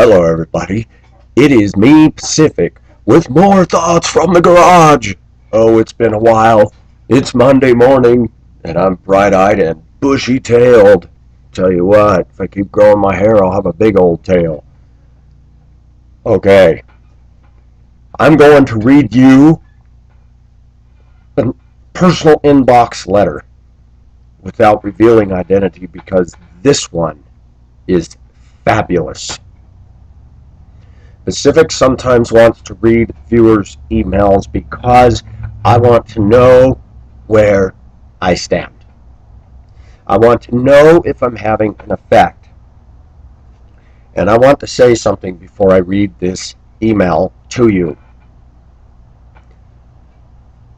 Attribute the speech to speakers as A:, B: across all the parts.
A: Hello, everybody. It is me, Pacific, with more thoughts from the garage. Oh, it's been a while. It's Monday morning, and I'm bright-eyed and bushy-tailed. Tell you what, if I keep growing my hair, I'll have a big old tail. Okay, I'm going to read you a personal inbox letter without revealing identity because this one is fabulous. Pacific sometimes wants to read viewers' emails because I want to know where I stand. I want to know if I'm having an effect. And I want to say something before I read this email to you.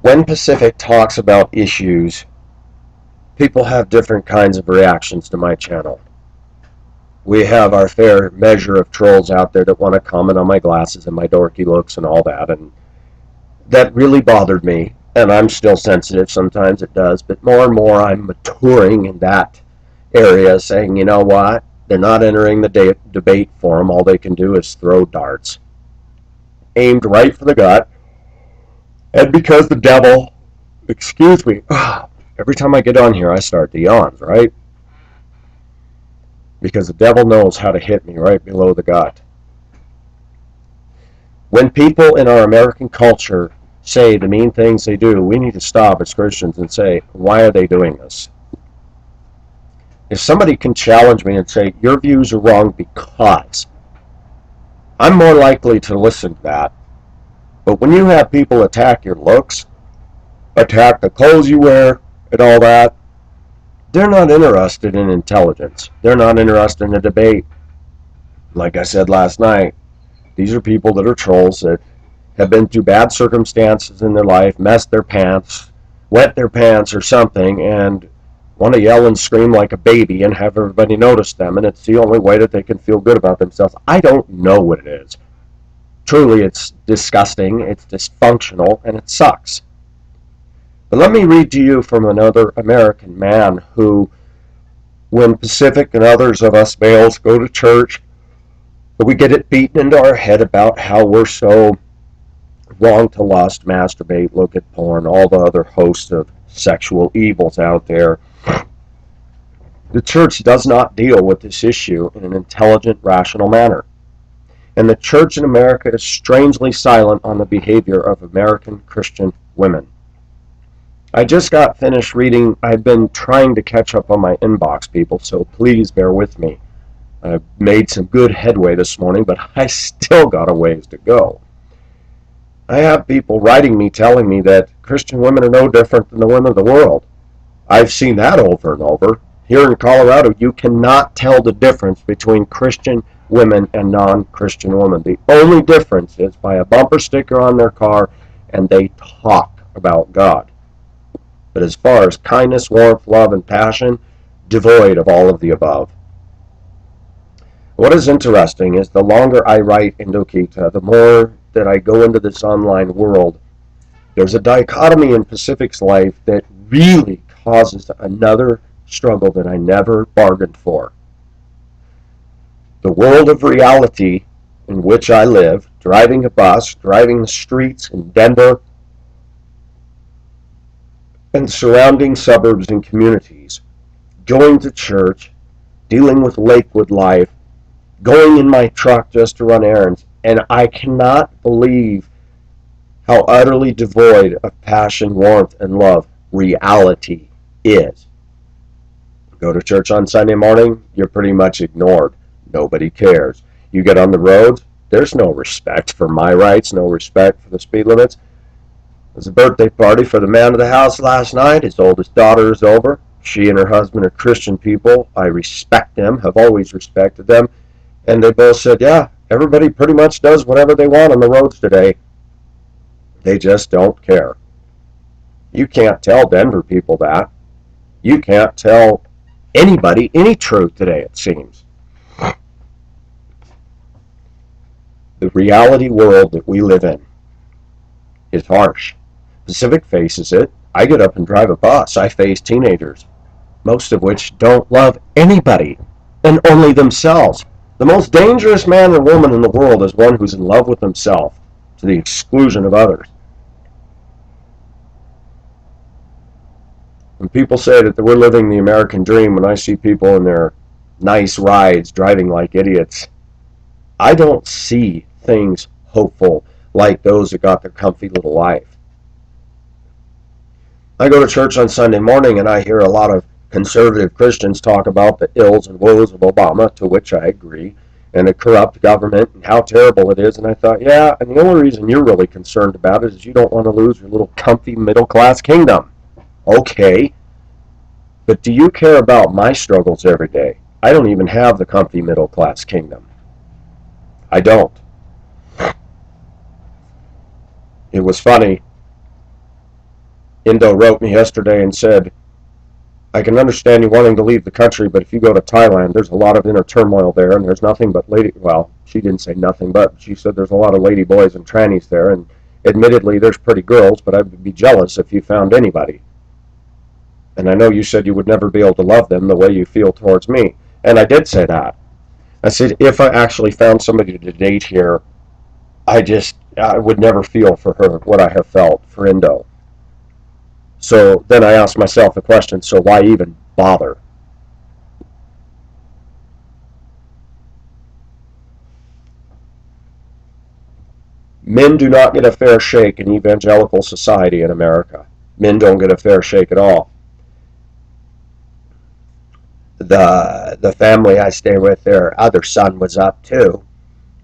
A: When Pacific talks about issues, people have different kinds of reactions to my channel. We have our fair measure of trolls out there that want to comment on my glasses and my dorky looks and all that, and that really bothered me, and I'm still sensitive, sometimes it does, but more and more I'm maturing in that area, saying, you know what, they're not entering the debate forum, all they can do is throw darts, aimed right for the gut, and because the devil, excuse me, every time I get on here I start the yawns, right? Because the devil knows how to hit me right below the gut. When people in our American culture say the mean things they do, we need to stop as Christians and say, why are they doing this? If somebody can challenge me and say, your views are wrong because, I'm more likely to listen to that. But when you have people attack your looks, attack the clothes you wear, and all that, they're not interested in intelligence. They're not interested in a debate. Like I said last night, these are people that are trolls that have been through bad circumstances in their life, messed their pants, wet their pants or something, and want to yell and scream like a baby and have everybody notice them, and it's the only way that they can feel good about themselves. I don't know what it is. Truly, it's disgusting, it's dysfunctional, and it sucks. But let me read to you from another American man who, when Pacific and others of us males go to church, we get it beaten into our head about how we're so wrong to lust, masturbate, look at porn, all the other hosts of sexual evils out there. The church does not deal with this issue in an intelligent, rational manner. And the church in America is strangely silent on the behavior of American Christian women. I just got finished reading. I've been trying to catch up on my inbox, people, so please bear with me. I made some good headway this morning, but I still got a ways to go. I have people writing me telling me that Christian women are no different than the women of the world. I've seen that over and over. Here in Colorado, you cannot tell the difference between Christian women and non-Christian women. The only difference is by a bumper sticker on their car, and they talk about God. But as far as kindness, warmth, love, and passion, devoid of all of the above. What is interesting is the longer I write in Dokita, the more that I go into this online world, there's a dichotomy in Pacific's life that really causes another struggle that I never bargained for. The world of reality in which I live, driving a bus, driving the streets in Denver, and surrounding suburbs and communities, going to church, dealing with Lakewood life, going in my truck just to run errands, and I cannot believe how utterly devoid of passion, warmth, and love reality is. Go to church on Sunday morning, you're pretty much ignored. Nobody cares. You get on the road, there's no respect for my rights, no respect for the speed limits. It was a birthday party for the man of the house last night. His oldest daughter is over. She and her husband are Christian people. I respect them, have always respected them. And they both said, yeah, everybody pretty much does whatever they want on the roads today. They just don't care. You can't tell Denver people that. You can't tell anybody any truth today, it seems. The reality world that we live in is harsh. Pacific faces it. I get up and drive a bus. I face teenagers, most of which don't love anybody and only themselves. The most dangerous man or woman in the world is one who's in love with himself to the exclusion of others. When people say that we're living the American dream, when I see people in their nice rides driving like idiots, I don't see things hopeful like those that got their comfy little life. I go to church on Sunday morning and I hear a lot of conservative Christians talk about the ills and woes of Obama, to which I agree, and a corrupt government and how terrible it is. And I thought, yeah, and the only reason you're really concerned about it is you don't want to lose your little comfy middle-class kingdom. Okay, but do you care about my struggles every day? I don't even have the comfy middle-class kingdom. I don't. It was funny. Indo wrote me yesterday and said, I can understand you wanting to leave the country, but if you go to Thailand, there's a lot of inner turmoil there, and there's nothing but well, she didn't say nothing but, she said there's a lot of lady boys and trannies there, and admittedly there's pretty girls, but I would be jealous if you found anybody. And I know you said you would never be able to love them the way you feel towards me. And I did say that. I said, if I actually found somebody to date here, I would never feel for her what I have felt for Indo. So then I asked myself the question, so why even bother? Men do not get a fair shake in evangelical society in America. Men don't get a fair shake at all. The family I stay with, their other son was up too,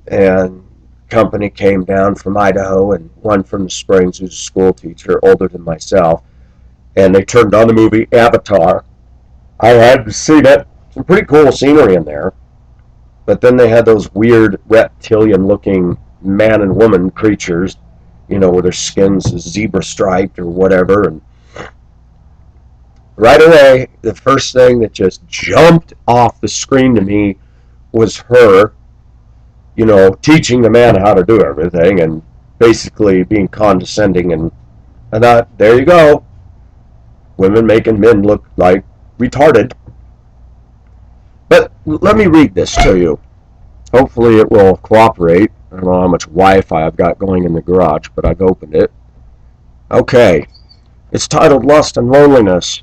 A: and company came down from Idaho and one from the Springs who's a school teacher, older than myself, and they turned on the movie Avatar. I hadn't seen it. Some pretty cool scenery in there, but then they had those weird reptilian looking man and woman creatures, you know, where their skin's zebra striped or whatever, and right away, the first thing that just jumped off the screen to me was her, you know, teaching the man how to do everything and basically being condescending. And I thought, there you go. Women making men look like retarded. But let me read this to you. Hopefully it will cooperate. I don't know how much Wi-Fi I've got going in the garage, but I've opened it. Okay. It's titled Lust and Loneliness.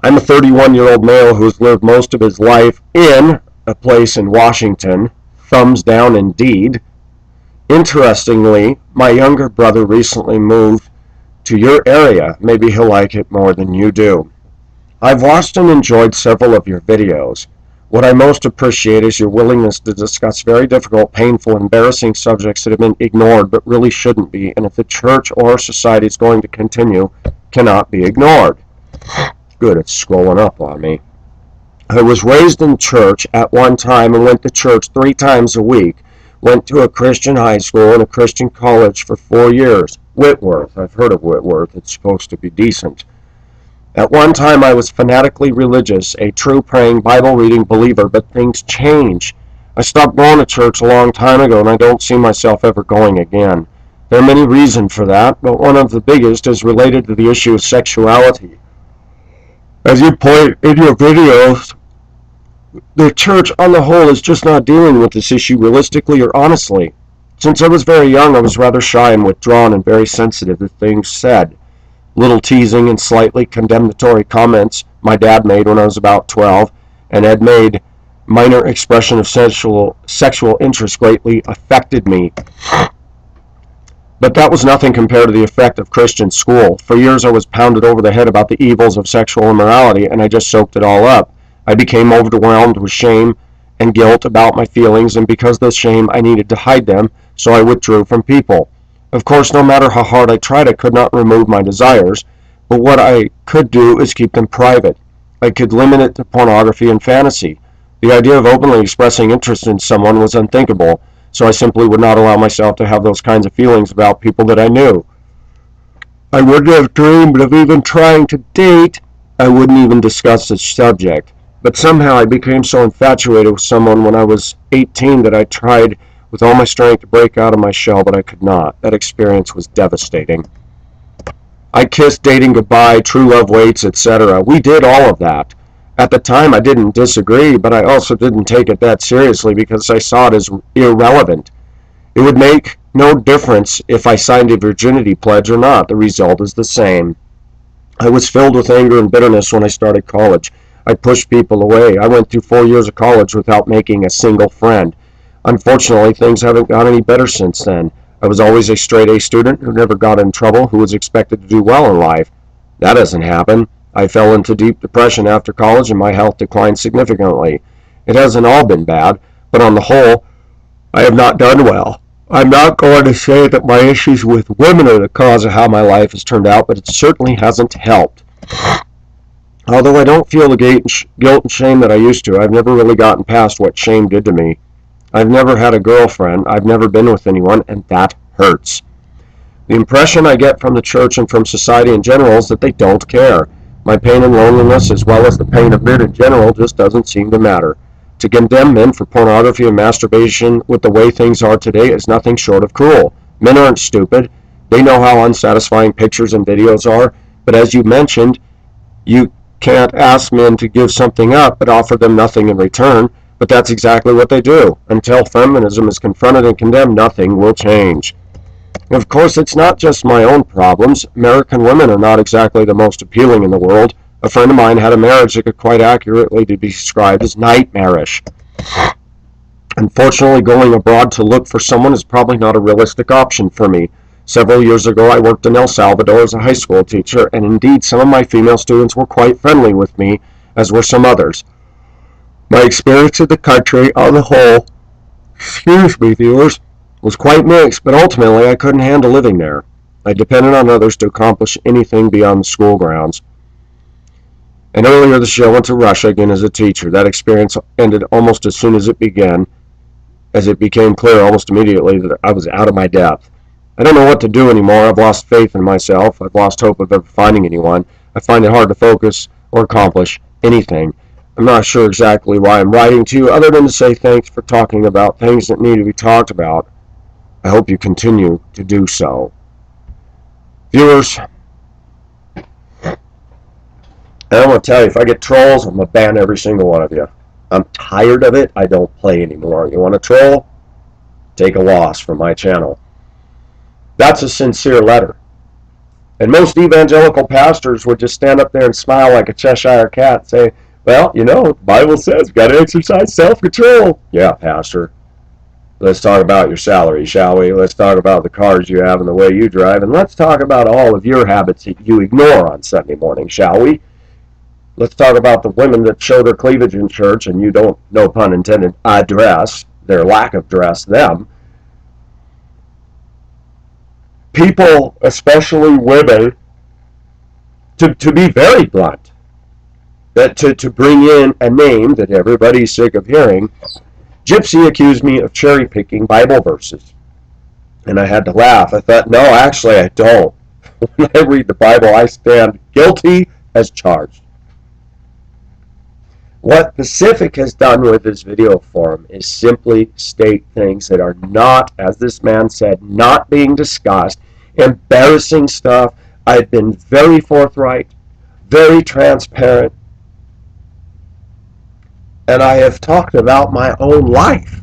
A: I'm a 31-year-old male who's lived most of his life in a place in Washington. Thumbs down indeed. Interestingly, my younger brother recently moved to your area. Maybe he'll like it more than you do. I've watched and enjoyed several of your videos. What I most appreciate is your willingness to discuss very difficult, painful, embarrassing subjects that have been ignored but really shouldn't be, and if the church or society is going to continue, cannot be ignored. Good, it's scrolling up on me. I was raised in church at one time and went to church 3 times a week. Went to a Christian high school and a Christian college for 4 years. Whitworth, I've heard of Whitworth, it's supposed to be decent. At one time I was fanatically religious, a true praying, Bible-reading believer, but things change. I stopped going to church a long time ago and I don't see myself ever going again. There are many reasons for that, but one of the biggest is related to the issue of sexuality. As you point in your videos, the church on the whole is just not dealing with this issue realistically or honestly. Since I was very young, I was rather shy and withdrawn and very sensitive to things said. Little teasing and slightly condemnatory comments my dad made when I was about 12 and had made minor expression of sexual interest greatly affected me. But that was nothing compared to the effect of Christian school. For years I was pounded over the head about the evils of sexual immorality, and I just soaked it all up. I became overwhelmed with shame and guilt about my feelings, and because of the shame I needed to hide them, so I withdrew from people. Of course, no matter how hard I tried, I could not remove my desires, but what I could do is keep them private. I could limit it to pornography and fantasy. The idea of openly expressing interest in someone was unthinkable, so I simply would not allow myself to have those kinds of feelings about people that I knew. I wouldn't have dreamed of even trying to date. I wouldn't even discuss the subject. But somehow I became so infatuated with someone when I was 18 that I tried with all my strength to break out of my shell, but I could not. That experience was devastating. I kissed dating goodbye, true love waits, etc. We did all of that. At the time, I didn't disagree, but I also didn't take it that seriously because I saw it as irrelevant. It would make no difference if I signed a virginity pledge or not. The result is the same. I was filled with anger and bitterness when I started college. I pushed people away. I went through 4 years of college without making a single friend. Unfortunately, things haven't got any better since then. I was always a straight A student who never got in trouble, who was expected to do well in life. That doesn't happen. I fell into deep depression after college and my health declined significantly. It hasn't all been bad, but on the whole, I have not done well. I'm not going to say that my issues with women are the cause of how my life has turned out, but it certainly hasn't helped. Although I don't feel the guilt and shame that I used to, I've never really gotten past what shame did to me. I've never had a girlfriend, I've never been with anyone, and that hurts. The impression I get from the church and from society in general is that they don't care. My pain and loneliness, as well as the pain of men in general, just doesn't seem to matter. To condemn men for pornography and masturbation with the way things are today is nothing short of cruel. Men aren't stupid. They know how unsatisfying pictures and videos are, but as you mentioned, you can't ask men to give something up but offer them nothing in return, but that's exactly what they do. Until feminism is confronted and condemned, nothing will change. Of course, it's not just my own problems. American women are not exactly the most appealing in the world. A friend of mine had a marriage that could quite accurately be described as nightmarish. Unfortunately, going abroad to look for someone is probably not a realistic option for me. Several years ago, I worked in El Salvador as a high school teacher, and indeed some of my female students were quite friendly with me, as were some others. My experience in the country, on the whole, viewers, was quite mixed, but ultimately I couldn't handle living there. I depended on others to accomplish anything beyond the school grounds. And earlier this year I went to Russia again as a teacher. That experience ended almost as soon as it began, as it became clear almost immediately that I was out of my depth. I don't know what to do anymore. I've lost faith in myself. I've lost hope of ever finding anyone. I find it hard to focus or accomplish anything. I'm not sure exactly why I'm writing to you, other than to say thanks for talking about things that need to be talked about. I hope you continue to do so. Viewers, I want to tell you, if I get trolls, I'm going to ban every single one of you. I'm tired of it. I don't play anymore. You want to troll? Take a loss from my channel. That's a sincere letter. And most evangelical pastors would just stand up there and smile like a Cheshire cat and say, well, you know, the Bible says you've got to exercise self-control. Yeah, pastor. Let's talk about your salary, shall we? Let's talk about the cars you have and the way you drive. And let's talk about all of your habits that you ignore on Sunday morning, shall we? Let's talk about the women that show their cleavage in church and you don't, no pun intended, address their lack of dress them. People, especially women, to be very blunt, that to bring in a name that everybody's sick of hearing, Gypsy accused me of cherry-picking Bible verses. And I had to laugh. I thought, no, actually I don't. When I read the Bible, I stand guilty as charged. What Pacific has done with this video forum is simply state things that are not, as this man said, not being discussed. Embarrassing stuff. I've been very forthright, very transparent, and I have talked about my own life.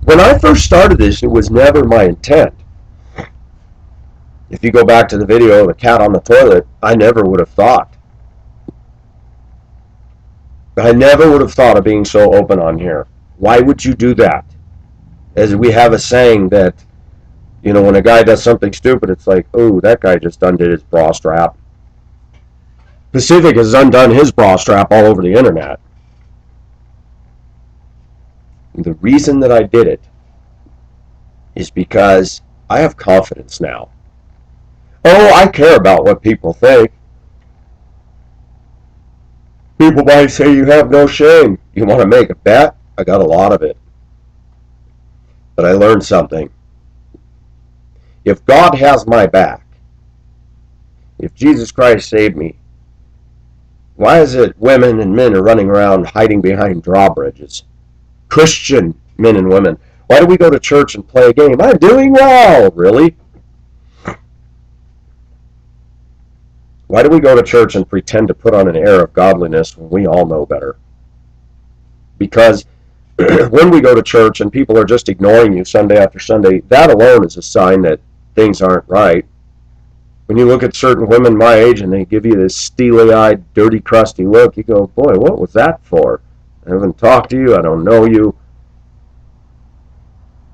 A: When I first started this, it was never my intent. If you go back to the video of the cat on the toilet, I never would have thought. I never would have thought of being so open on here. Why would you do that? As we have a saying that, you know, when a guy does something stupid, it's like, oh, that guy just undid his bra strap. Pacific has undone his bra strap all over the internet. The reason that I did it is because I have confidence now. Oh, I care about what people think. People might say you have no shame. You want to make a bet? I got a lot of it. But I learned something. If God has my back, if Jesus Christ saved me, why is it women and men are running around hiding behind drawbridges? Christian men and women. Why do we go to church and play a game? I'm doing well. Really? Why do we go to church and pretend to put on an air of godliness when we all know better? Because when we go to church and people are just ignoring you Sunday after Sunday, that alone is a sign that things aren't right. When you look at certain women my age and they give you this steely-eyed, dirty, crusty look, you go, boy, what was that for? I haven't talked to you, I don't know you.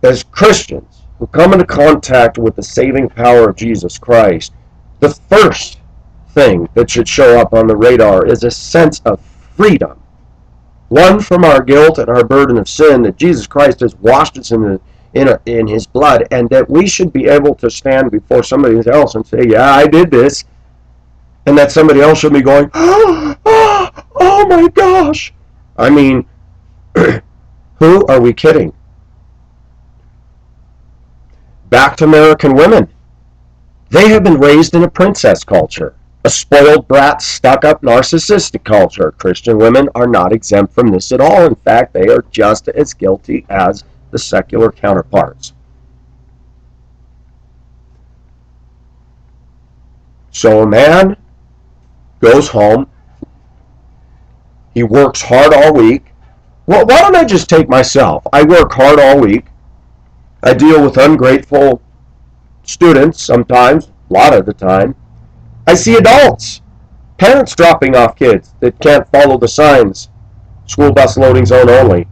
A: As Christians who come into contact with the saving power of Jesus Christ, the first thing that should show up on the radar is a sense of freedom. One, from our guilt and our burden of sin, that Jesus Christ has washed us in His blood, and that we should be able to stand before somebody else and say, yeah, I did this, and that somebody else should be going, oh my gosh. I mean, who are we kidding? Back to American women. They have been raised in a princess culture, a spoiled brat, stuck-up, narcissistic culture. Christian women are not exempt from this at all. In fact, they are just as guilty as the secular counterparts. So a man goes home, he works hard all week. Well, why don't I just take myself? I work hard all week. I deal with ungrateful students sometimes, a lot of the time. I see adults, parents dropping off kids that can't follow the signs. School bus loading zone only.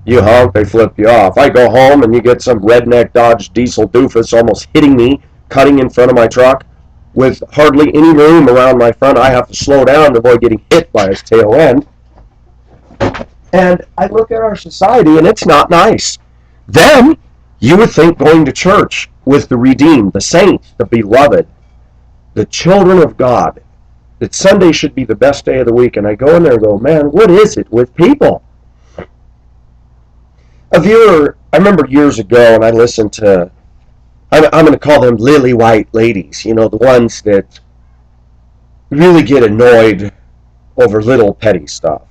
A: You honk, they flip you off. I go home and you get some redneck Dodge diesel doofus almost hitting me, cutting in front of my truck with hardly any room around my front. I have to slow down to avoid getting hit by his tail end. And I look at our society and it's not nice. Then you would think going to church with the redeemed, the saints, the beloved, the children of God, that Sunday should be the best day of the week. And I go in there and go, man, what is it with people? A viewer, I remember years ago, and I listened to, I'm going to call them lily white ladies, you know, the ones that really get annoyed over little petty stuff.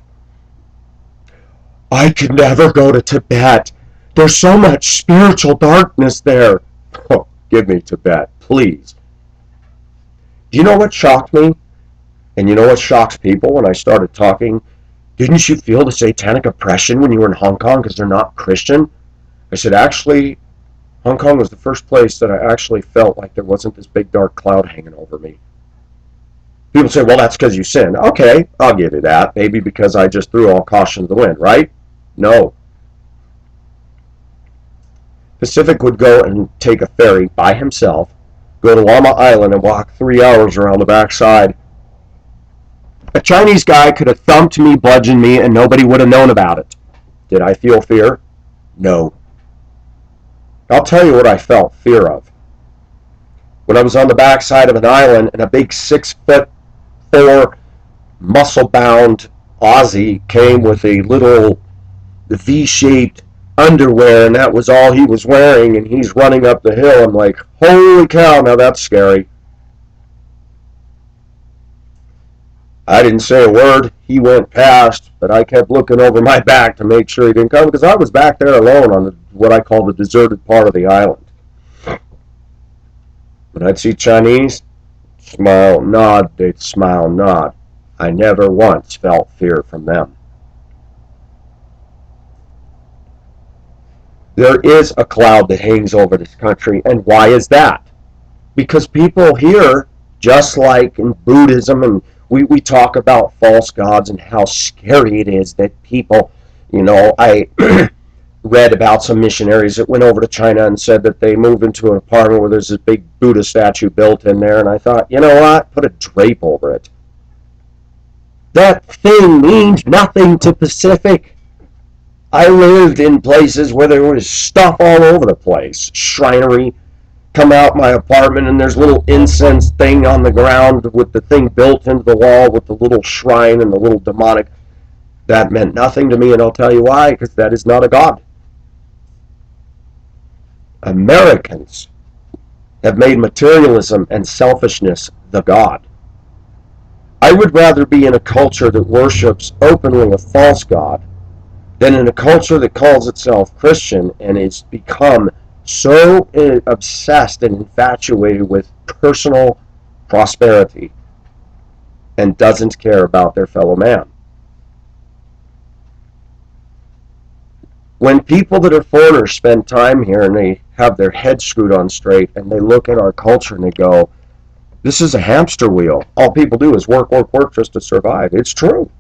A: I could never go to Tibet. There's so much spiritual darkness there. Oh, give me Tibet, please. Do you know what shocked me? And you know what shocks people when I started talking? Didn't you feel the satanic oppression when you were in Hong Kong because they're not Christian? I said, actually, Hong Kong was the first place that I actually felt like there wasn't this big dark cloud hanging over me. People say, well, that's because you sinned. Okay, I'll give you that. Maybe because I just threw all caution to the wind, right? No. Pacific would go and take a ferry by himself, go to Llama Island and walk 3 hours around the backside. A Chinese guy could have thumped me, bludgeoned me, and nobody would have known about it. Did I feel fear? No. I'll tell you what I felt fear of. When I was on the backside of an island and a big 6'4" muscle-bound Aussie came with a little V-shaped underwear, and that was all he was wearing, and he's running up the hill. I'm like, holy cow, now that's scary. I didn't say a word. He went past, but I kept looking over my back to make sure he didn't come, because I was back there alone on what I call the deserted part of the island. When I'd see Chinese, smile, nod, they'd smile, nod. I never once felt fear from them. There is a cloud that hangs over this country, and why is that? Because people here, just like in Buddhism, and we talk about false gods and how scary it is that people, you know, I read about some missionaries that went over to China and said that they moved into an apartment where there's this big Buddha statue built in there, and I thought, you know what, put a drape over it. That thing means nothing to Pacific. I lived in places where there was stuff all over the place. Shrinery. Come out my apartment and there's a little incense thing on the ground with the thing built into the wall with the little shrine and the little demonic. That meant nothing to me, and I'll tell you why, because that is not a god. Americans have made materialism and selfishness the god. I would rather be in a culture that worships openly a false god than in a culture that calls itself Christian and has become so obsessed and infatuated with personal prosperity and doesn't care about their fellow man. When people that are foreigners spend time here and they have their heads screwed on straight and they look at our culture and they go, this is a hamster wheel. All people do is work, work, work just to survive. It's true.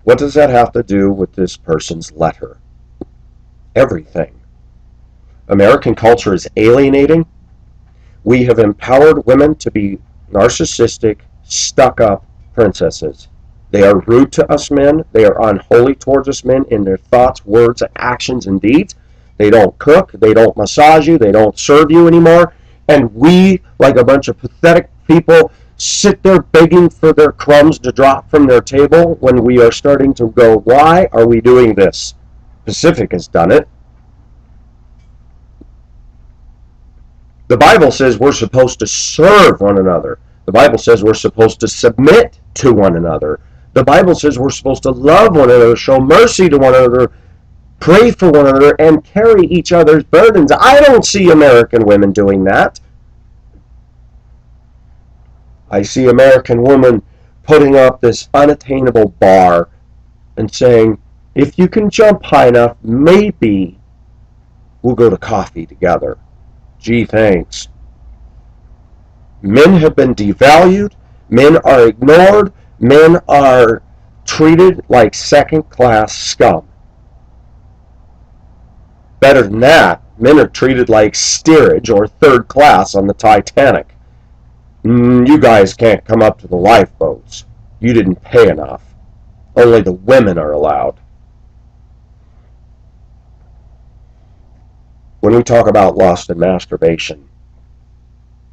A: What does that have to do with this person's letter? Everything. American culture is alienating. We have empowered women to be narcissistic, stuck-up princesses. They are rude to us men. They are unholy towards us men in their thoughts, words, actions, and deeds. They don't cook. They don't massage you. They don't serve you anymore. And we, like a bunch of pathetic people, sit there begging for their crumbs to drop from their table when we are starting to go, why are we doing this? Pacific has done it. The Bible says we're supposed to serve one another. The Bible says we're supposed to submit to one another. The Bible says we're supposed to love one another, show mercy to one another, pray for one another, and carry each other's burdens. I don't see American women doing that. I see American women putting up this unattainable bar and saying, if you can jump high enough, maybe we'll go to coffee together. Gee, thanks. Men have been devalued. Men are ignored. Men are treated like second-class scum. Better than that, men are treated like steerage or third class on the Titanic. You guys can't come up to the lifeboats. You didn't pay enough. Only the women are allowed. When we talk about lust and masturbation,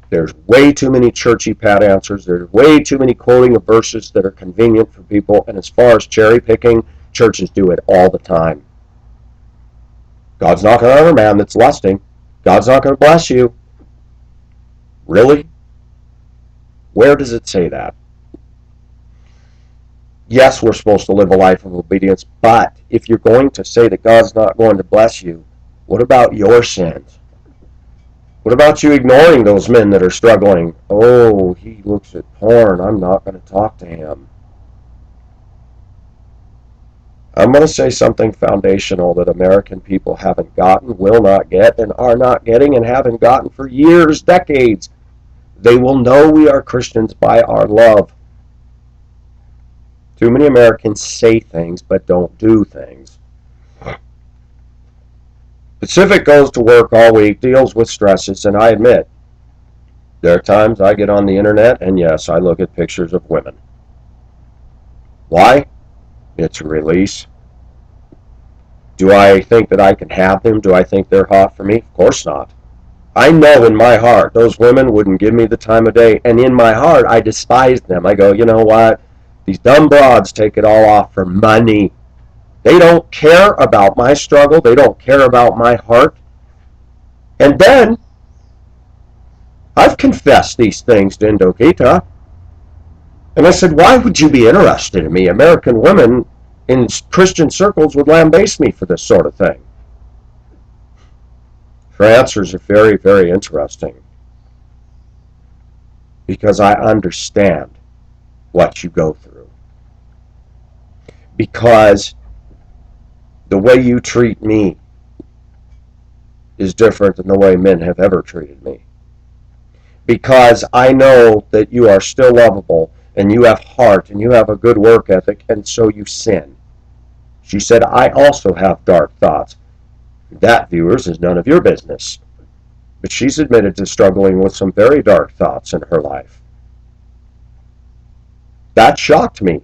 A: there's way too many churchy pat answers. There's way too many quoting of verses that are convenient for people. And as far as cherry picking, churches do it all the time. God's not going to honor a man that's lusting. God's not going to bless you. Really? Where does it say that? Yes, we're supposed to live a life of obedience, but if you're going to say that God's not going to bless you, what about your sins? What about you ignoring those men that are struggling? Oh, he looks at porn. I'm not going to talk to him. I'm going to say something foundational that American people haven't gotten, will not get, and are not getting, and haven't gotten for years, decades. They will know we are Christians by our love. Too many Americans say things but don't do things. Pacific goes to work all week, deals with stresses, and I admit, there are times I get on the internet, and yes, I look at pictures of women. Why? It's a release. Do I think that I can have them? Do I think they're hot for me? Of course not. I know in my heart those women wouldn't give me the time of day, and in my heart I despise them. I go, you know what? These dumb broads take it all off for money. They don't care about my struggle. They don't care about my heart. And then, I've confessed these things to Indokita. And I said, why would you be interested in me? American women in Christian circles would lambaste me for this sort of thing. Her answers are very, very interesting. Because I understand what you go through. Because the way you treat me is different than the way men have ever treated me. Because I know that you are still lovable, and you have heart, and you have a good work ethic, and so you sin. She said, I also have dark thoughts. That, viewers, is none of your business. But she's admitted to struggling with some very dark thoughts in her life. That shocked me.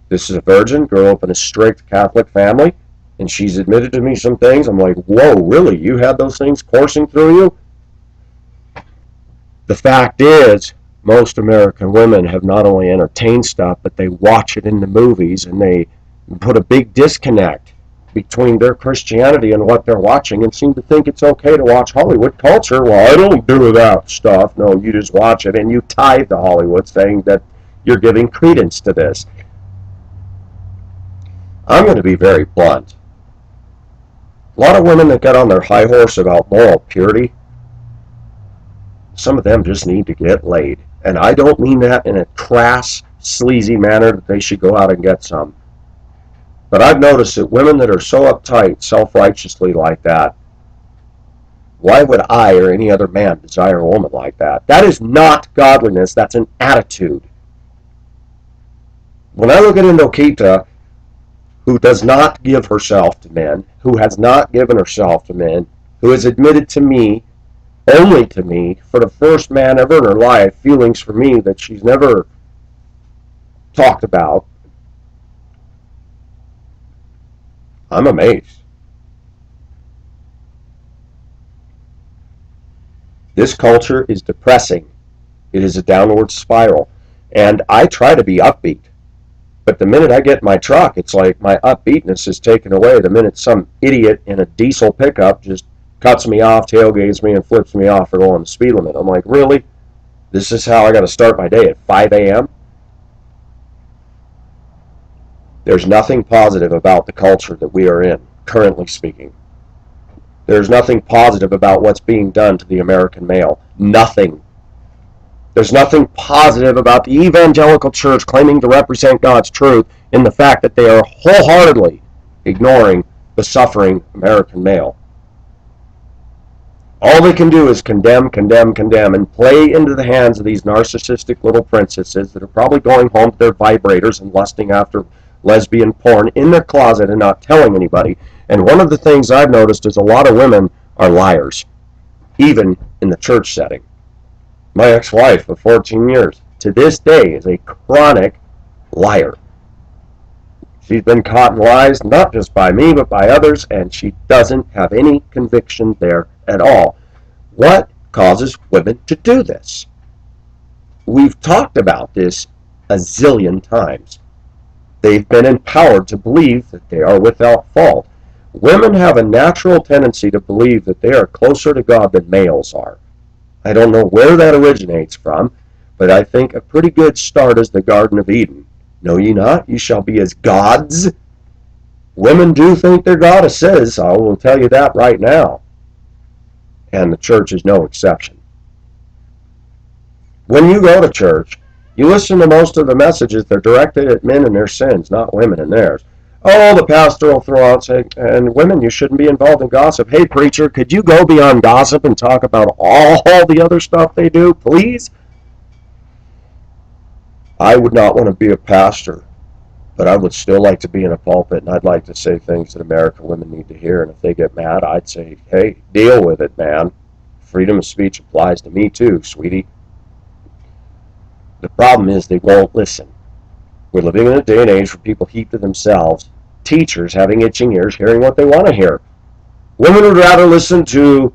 A: This is a virgin, grew up in a strict Catholic family, and she's admitted to me some things. I'm like, whoa, really? You had those things coursing through you? The fact is, most American women have not only entertained stuff, but they watch it in the movies, and they put a big disconnect between their Christianity and what they're watching, and seem to think it's okay to watch Hollywood culture. Well, I don't do that stuff. No, you just watch it, and you tithe to Hollywood, saying that you're giving credence to this. I'm going to be very blunt. A lot of women that get on their high horse about moral purity, some of them just need to get laid. And I don't mean that in a crass, sleazy manner that they should go out and get some. But I've noticed that women that are so uptight, self-righteously like that, why would I or any other man desire a woman like that? That is not godliness, that's an attitude. When I look at Indokita, who does not give herself to men, who has not given herself to men, who has admitted to me, only to me, for the first man ever in her life, feelings for me that she's never talked about, I'm amazed. This culture is depressing. It is a downward spiral. And I try to be upbeat. But the minute I get in my truck, it's like my upbeatness is taken away. The minute some idiot in a diesel pickup just cuts me off, tailgates me, and flips me off for going the speed limit. I'm like, really? This is how I got to start my day at 5 a.m.? There's nothing positive about the culture that we are in, currently speaking. There's nothing positive about what's being done to the American male. Nothing. There's nothing positive about the evangelical church claiming to represent God's truth in the fact that they are wholeheartedly ignoring the suffering American male. All they can do is condemn, condemn, condemn, and play into the hands of these narcissistic little princesses that are probably going home to their vibrators and lusting after lesbian porn in their closet and not telling anybody. And one of the things I've noticed is a lot of women are liars, even in the church setting. My ex-wife of 14 years, to this day, is a chronic liar. She's been caught in lies, not just by me, but by others, and she doesn't have any conviction there at all. What causes women to do this? We've talked about this a zillion times. They've been empowered to believe that they are without fault. Women have a natural tendency to believe that they are closer to God than males are. I don't know where that originates from, but I think a pretty good start is the Garden of Eden. Know ye not, ye shall be as gods? Women do think they're goddesses, I will tell you that right now. And the church is no exception. When you go to church, you listen to most of the messages, they're directed at men and their sins, not women and theirs. Oh, the pastor will throw out, say, and women, you shouldn't be involved in gossip. Hey, preacher, could you go beyond gossip and talk about all the other stuff they do, please? I would not want to be a pastor, but I would still like to be in a pulpit, and I'd like to say things that American women need to hear. And if they get mad, I'd say, hey, deal with it, man. Freedom of speech applies to me too, sweetie. The problem is they won't listen. We're living in a day and age where people heap to themselves, teachers having itching ears, hearing what they want to hear. Women would rather listen to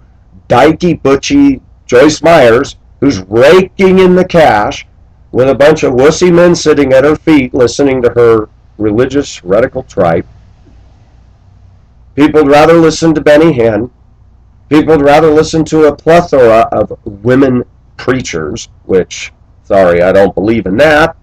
A: dykey, butchy Joyce Myers, who's raking in the cash, with a bunch of wussy men sitting at her feet listening to her religious heretical tripe. People would rather listen to Benny Hinn. People would rather listen to a plethora of women preachers, which, sorry, I don't believe in that.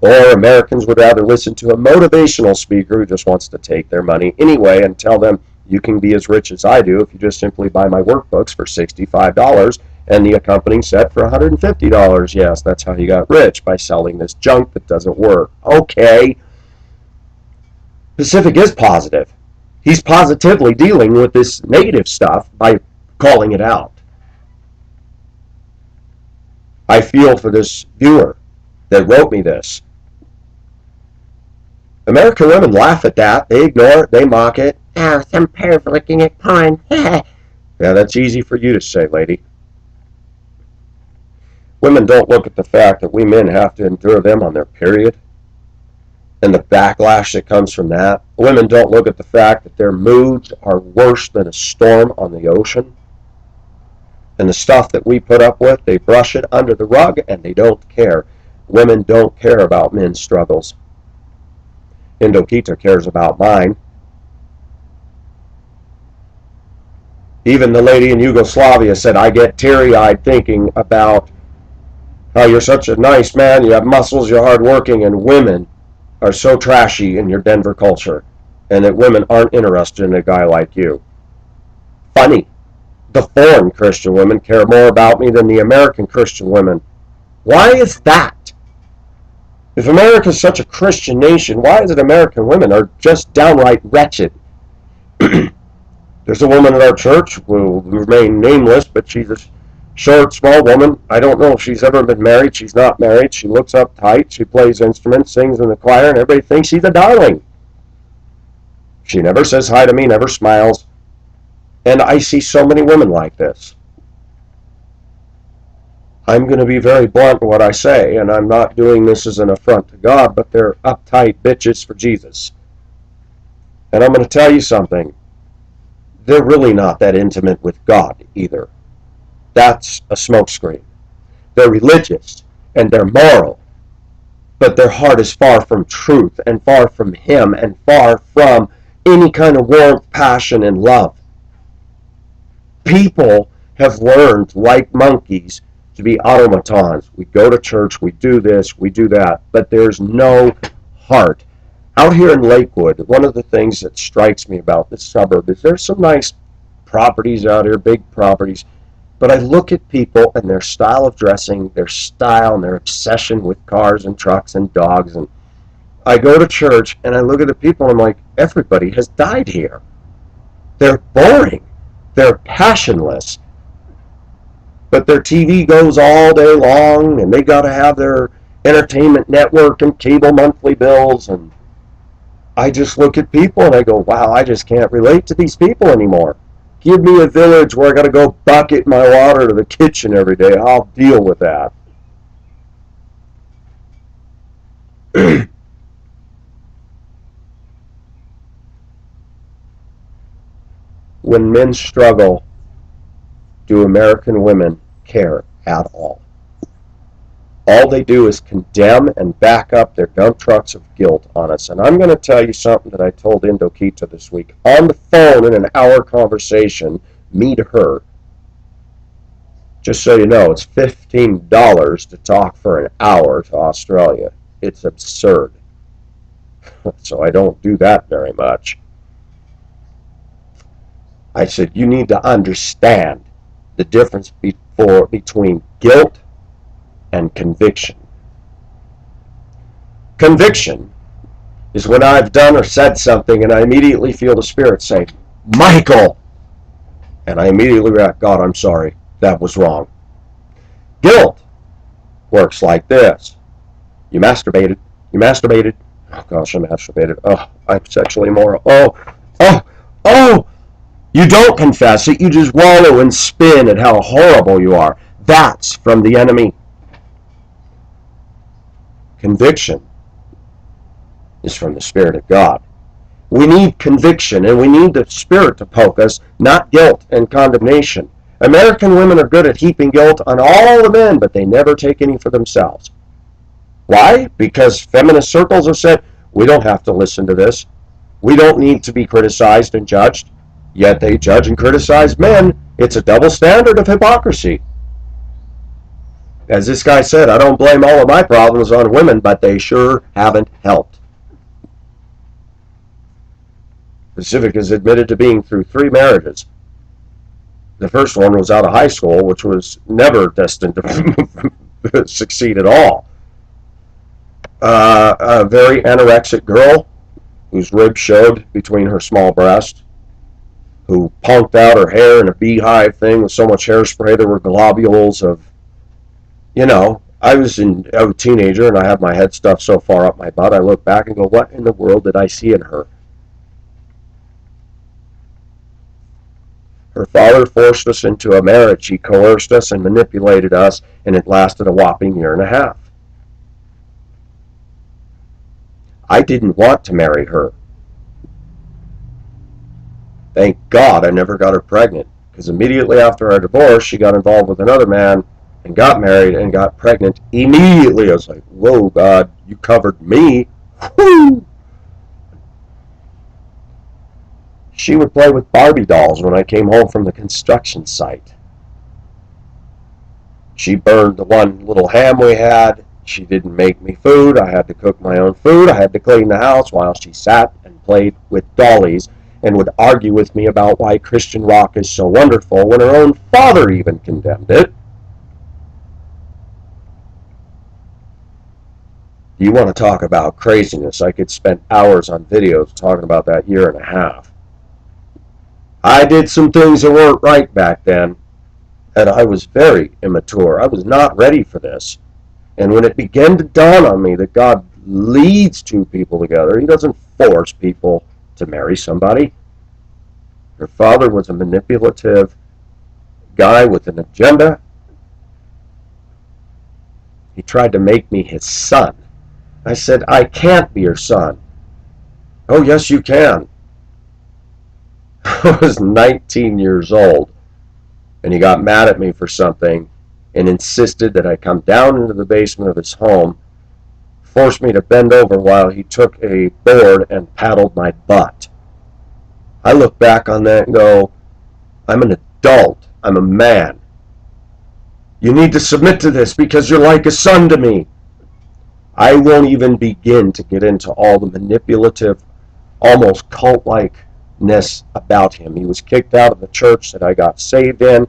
A: Or Americans would rather listen to a motivational speaker who just wants to take their money anyway and tell them, you can be as rich as I do if you just simply buy my workbooks for $65 and the accompanying set for $150. Yes, that's how you got rich, by selling this junk that doesn't work. Okay. Pacific is positive. He's positively dealing with this negative stuff by calling it out. I feel for this viewer that wrote me this. American women laugh at that. They ignore it. They mock it.
B: Oh, some perv looking at porn.
A: Yeah, that's easy for you to say, lady. Women don't look at the fact that we men have to endure them on their period and the backlash that comes from that. Women don't look at the fact that their moods are worse than a storm on the ocean. And the stuff that we put up with, they brush it under the rug and they don't care. Women don't care about men's struggles. Indokita cares about mine. Even the lady in Yugoslavia said, I get teary-eyed thinking about how you're such a nice man, you have muscles, you're hardworking, and women are so trashy in your Denver culture, and that women aren't interested in a guy like you. Funny. the foreign Christian women care more about me than the American Christian women. Why is that? If America is such a Christian nation, why is it American women are just downright wretched? There's a woman in our church who will remain nameless, but she's a short, small woman. I don't know if she's ever been married. She's not married. She looks uptight. She plays instruments, sings in the choir, and everybody thinks she's a darling. She never says hi to me, never smiles. And I see so many women like this. I'm going to be very blunt in what I say, and I'm not doing this as an affront to God, but they're uptight bitches for Jesus. And I'm going to tell you something. They're really not that intimate with God either. That's a smokescreen. They're religious and they're moral, but their heart is far from truth and far from Him and far from any kind of warmth, passion, and love. People have learned, like monkeys, to be automatons. We go to church, we do this, we do that, but there's no heart. Out here in Lakewood, one of the things that strikes me about this suburb is there's some nice properties out here, big properties, but I look at people and their style of dressing, their style and their obsession with cars and trucks and dogs, and I go to church and I look at the people and I'm like, everybody has died here. They're boring. They're passionless. But their TV goes all day long and they got to have their entertainment network and cable monthly bills, and I just look at people and I go, wow, I just can't relate to these people anymore. Give me a village where I got to go bucket my water to the kitchen every day. I'll deal with that. When men struggle, do American women care at all? All they do is condemn and back up their dump trucks of guilt on us. And I'm going to tell you something that I told Indokita this week on the phone in an hour conversation, me to her. Just so you know, it's $15 to talk for an hour to Australia. It's absurd. So I don't do that very much. I said, you need to understand the difference between guilt and conviction. Conviction is when I've done or said something and I immediately feel the Spirit say, Michael! And I immediately react, God, I'm sorry. That was wrong. Guilt works like this. You masturbated. You masturbated. Oh, gosh, I masturbated. Oh, I'm sexually immoral. Oh! You don't confess it. You just wallow and spin at how horrible you are. That's from the enemy. Conviction is from the Spirit of God. We need conviction, and we need the Spirit to poke us, not guilt and condemnation. American women are good at heaping guilt on all the men, but they never take any for themselves. Why? Because feminist circles have said, we don't have to listen to this. We don't need to be criticized and judged. Yet they judge and criticize men. It's a double standard of hypocrisy. As this guy said, I don't blame all of my problems on women, but they sure haven't helped. Pacific is admitted to being through 3 marriages. The first one was out of high school, which was never destined to succeed at all. A very anorexic girl whose ribs showed between her small breasts, who punked out her hair in a beehive thing with so much hairspray there were globules of, I was a teenager and I had my head stuffed so far up my butt, I look back and go, what in the world did I see in her? Her father forced us into a marriage. He coerced us and manipulated us, and it lasted a whopping 1.5 years. I didn't want to marry her. Thank God I never got her pregnant, because immediately after our divorce, she got involved with another man and got married and got pregnant immediately. I was like, whoa, God, you covered me. Whoo! She would play with Barbie dolls when I came home from the construction site. She burned the one little ham we had. She didn't make me food. I had to cook my own food. I had to clean the house while she sat and played with dollies and would argue with me about why Christian rock is so wonderful when her own father even condemned it. You want to talk about craziness? I could spend hours on videos talking about that year and a half. I did some things that weren't right back then, and I was very immature. I was not ready for this. And when it began to dawn on me that God leads two people together, He doesn't force people to marry somebody. Her father was a manipulative guy with an agenda. He tried to make me his son. I said, I can't be your son. Oh, yes, you can. I was 19 years old, and he got mad at me for something and insisted that I come down into the basement of his home, forced me to bend over while he took a board and paddled my butt. I look back on that and go, I'm an adult. I'm a man. You need to submit to this because you're like a son to me. I won't even begin to get into all the manipulative, almost cult-likeness about him. He was kicked out of the church that I got saved in.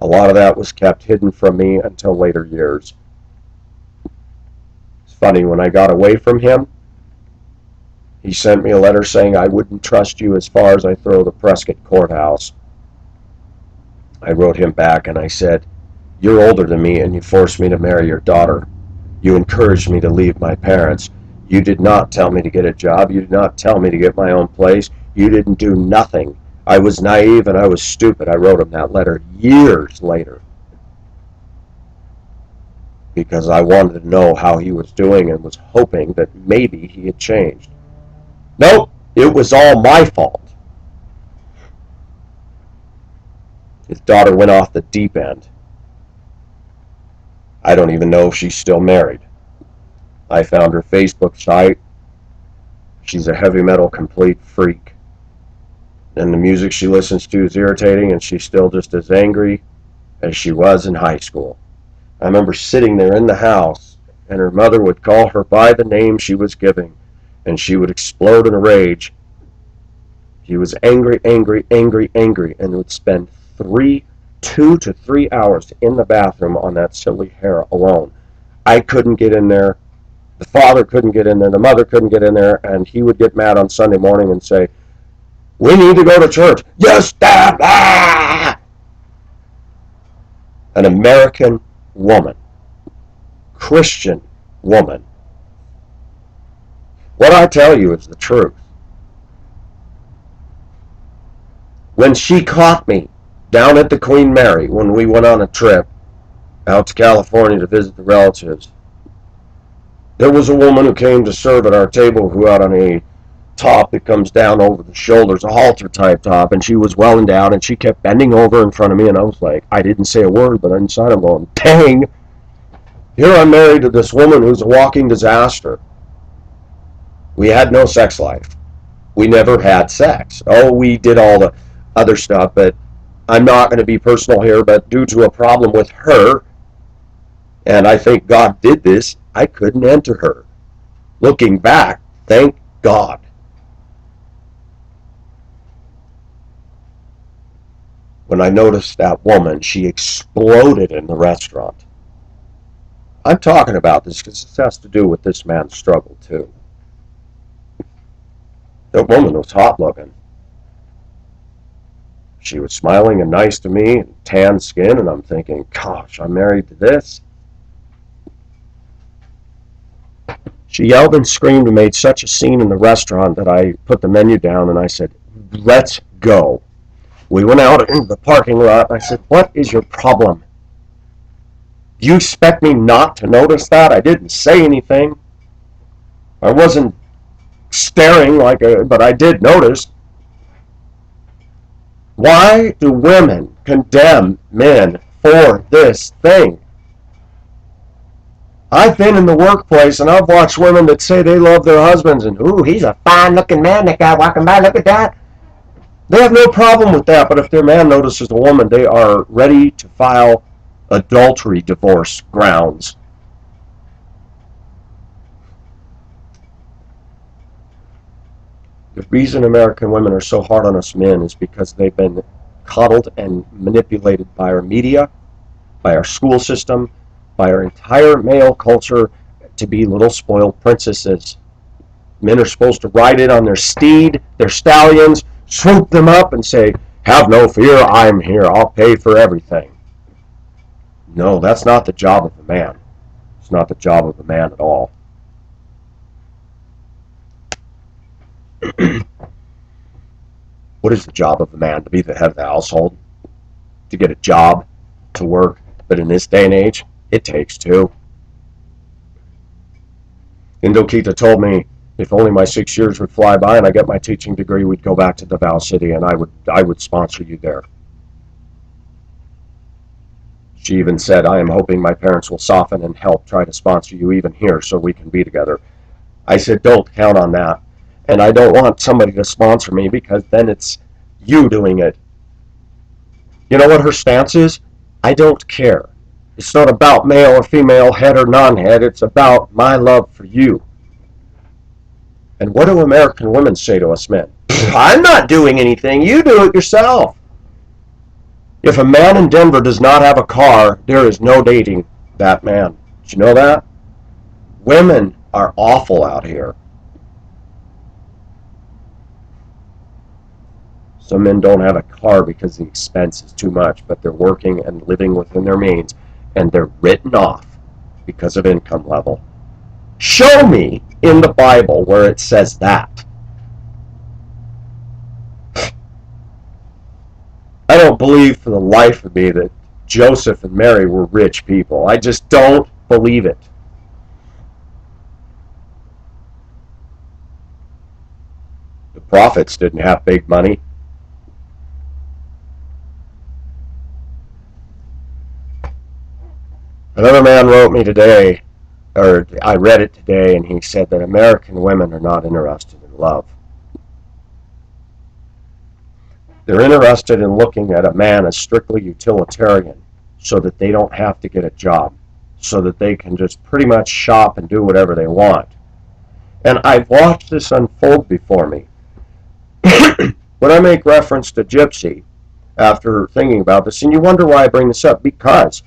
A: A lot of that was kept hidden from me until later years. It's funny, when I got away from him, he sent me a letter saying I wouldn't trust you as far as I throw the Prescott courthouse. I wrote him back and I said, you're older than me and you forced me to marry your daughter. You encouraged me to leave my parents. You did not tell me to get a job. You did not tell me to get my own place. You didn't do nothing. I was naive and I was stupid. I wrote him that letter years later because I wanted to know how he was doing and was hoping that maybe he had changed. Nope, it was all my fault. His daughter went off the deep end. I don't even know if she's still married. I found her Facebook site. She's a heavy metal complete freak. And the music she listens to is irritating, and she's still just as angry as she was in high school. I remember sitting there in the house, and her mother would call her by the name she was giving, and she would explode in a rage. She was angry, angry, angry, angry, and would spend 2 to 3 hours in the bathroom on that silly hair alone. I couldn't get in there. The father couldn't get in there. The mother couldn't get in there. And he would get mad on Sunday morning and say, we need to go to church. Yes, Dad! Ah! An American woman. Christian woman. What I tell you is the truth. When she caught me down at the Queen Mary when we went on a trip out to California to visit the relatives, there was a woman who came to serve at our table who had on a top that comes down over the shoulders, a halter type top, and she was well endowed, and she kept bending over in front of me, and I was like, I didn't say a word, but inside I'm going, dang, here I'm married to this woman who's a walking disaster. We had no sex life. We never had sex. Oh, we did all the other stuff, but I'm not going to be personal here, but due to a problem with her, and I think God did this, I couldn't enter her. Looking back, thank God. When I noticed that woman, she exploded in the restaurant. I'm talking about this because this has to do with this man's struggle too. That woman was hot looking. She was smiling and nice to me, tan skin, and I'm thinking, gosh, I'm married to this. She yelled and screamed and made such a scene in the restaurant that I put the menu down and I said, let's go. We went out into the parking lot and I said, what is your problem? Do you expect me not to notice that? I didn't say anything. I wasn't staring but I did notice. Why do women condemn men for this thing? I've been in the workplace and I've watched women that say they love their husbands and, ooh, he's a fine looking man, that guy walking by, look at that. They have no problem with that, but if their man notices a woman, they are ready to file adultery divorce grounds. The reason American women are so hard on us men is because they've been coddled and manipulated by our media, by our school system, by our entire male culture to be little spoiled princesses. Men are supposed to ride it on their steed, their stallions, swoop them up and say, "Have no fear, I'm here, I'll pay for everything." No, that's not the job of a man. It's not the job of a man at all. What is the job of a man? To be the head of the household? To get a job? To work? But in this day and age, it takes two. Indokita told me if only my 6 years would fly by and I get my teaching degree, we'd go back to Davao City and I would sponsor you there. She even said, I am hoping my parents will soften and help try to sponsor you even here so we can be together. I said, don't count on that. And I don't want somebody to sponsor me because then it's you doing it. You know what her stance is? I don't care. It's not about male or female, head or non-head. It's about my love for you. And what do American women say to us men? I'm not doing anything. You do it yourself. If a man in Denver does not have a car, there is no dating that man. Did you know that? Women are awful out here. Some men don't have a car because the expense is too much, but they're working and living within their means, and they're written off because of income level. Show me in the Bible where it says that. I don't believe for the life of me that Joseph and Mary were rich people. I just don't believe it. The prophets didn't have big money. Another man wrote me today, or I read it today, and he said that American women are not interested in love. They're interested in looking at a man as strictly utilitarian so that they don't have to get a job, so that they can just pretty much shop and do whatever they want. And I've watched this unfold before me. When I make reference to Gypsy, after thinking about this, and you wonder why I bring this up, because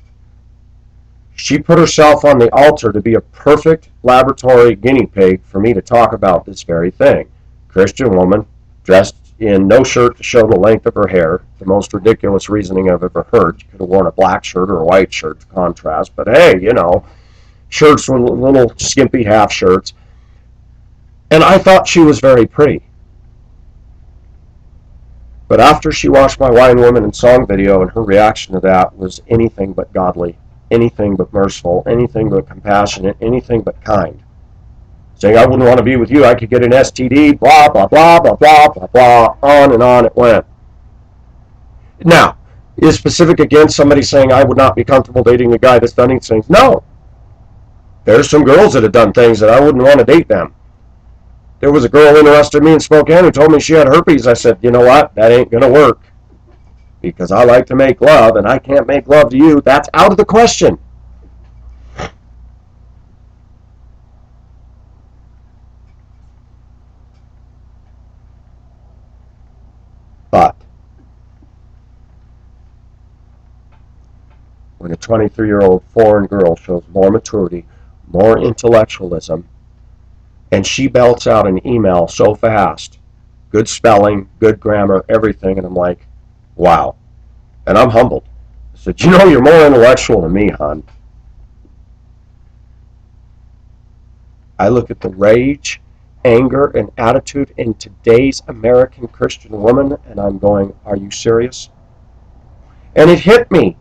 A: she put herself on the altar to be a perfect laboratory guinea pig for me to talk about this very thing. Christian woman, dressed in no shirt to show the length of her hair, the most ridiculous reasoning I've ever heard. She could have worn a black shirt or a white shirt to contrast, but hey, you know, shirts with little skimpy half shirts. And I thought she was very pretty. But after she watched my Wine Woman and Song video, and her reaction to that was anything but godly, anything but merciful, anything but compassionate, anything but kind. Saying, I wouldn't want to be with you, I could get an STD, blah, blah, blah, blah, blah, blah, blah, on it went. Now, is specific against somebody saying, I would not be comfortable dating a guy that's done these things? No. There's some girls that have done things that I wouldn't want to date them. There was a girl interested in me in Spokane who told me she had herpes. I said, you know what, that ain't going to work. Because I like to make love, and I can't make love to you. That's out of the question. But when a 23-year-old foreign girl shows more maturity, more intellectualism, and she belts out an email so fast, good spelling, good grammar, everything, and I'm like, wow. And I'm humbled. I said, you know, you're more intellectual than me, hon. I look at the rage, anger, and attitude in today's American Christian woman, and I'm going, are you serious? And it hit me.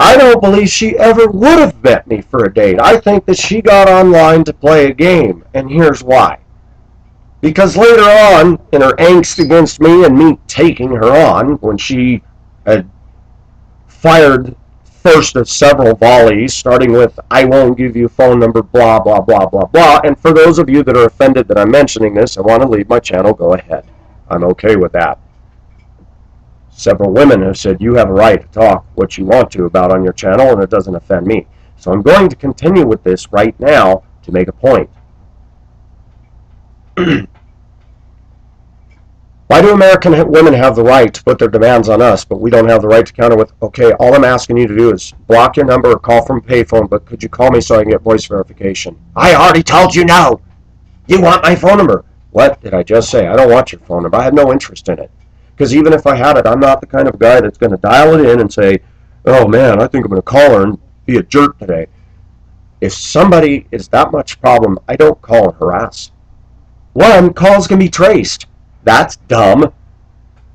A: I don't believe she ever would have met me for a date. I think that she got online to play a game, and here's why. Because later on, in her angst against me and me taking her on, when she had fired first of several volleys, starting with, I won't give you phone number, blah, blah, blah, blah, blah. And for those of you that are offended that I'm mentioning this, I want to leave my channel, go ahead. I'm okay with that. Several women have said, you have a right to talk what you want to about on your channel, and it doesn't offend me. So I'm going to continue with this right now to make a point. Why do American women have the right to put their demands on us, but we don't have the right to counter with, okay, all I'm asking you to do is block your number or call from a payphone, but could you call me so I can get voice verification? I already told you no. You want my phone number. What did I just say? I don't want your phone number. I have no interest in it. Because even if I had it, I'm not the kind of guy that's going to dial it in and say, oh man, I think I'm going to call her and be a jerk today. If somebody is that much problem, I don't call and harass. One, calls can be traced. That's dumb.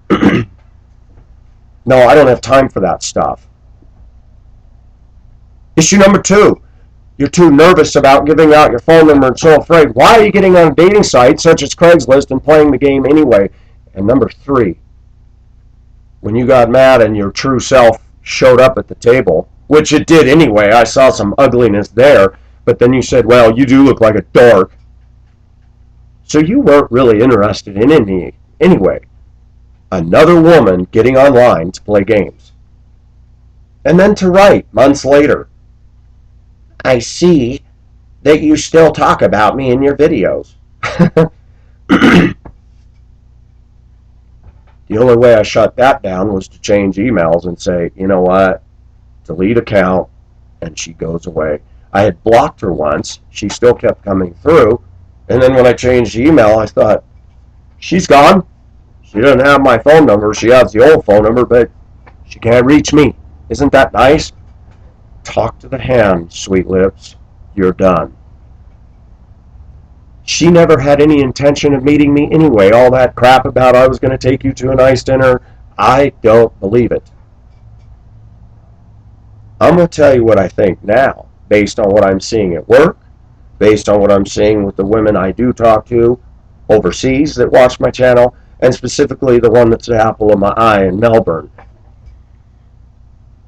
A: No, I don't have time for that stuff. Issue number 2. You're too nervous about giving out your phone number and so afraid. Why are you getting on a dating site such as Craigslist and playing the game anyway? And number 3, when you got mad and your true self showed up at the table, which it did anyway, I saw some ugliness there, but then you said, well, you do look like a dork. So you weren't really interested in any anyway. Another woman getting online to play games. And then to write months later, I see that you still talk about me in your videos. The only way I shut that down was to change emails and say, you know what, delete account, and she goes away. I had blocked her once. She still kept coming through. And then when I changed the email, I thought, she's gone. She doesn't have my phone number. She has the old phone number, but she can't reach me. Isn't that nice? Talk to the hand, sweet lips. You're done. She never had any intention of meeting me anyway. All that crap about I was going to take you to a nice dinner, I don't believe it. I'm going to tell you what I think now, based on what I'm seeing at work, based on what I'm seeing with the women I do talk to overseas that watch my channel, and specifically the one that's the apple of my eye in Melbourne.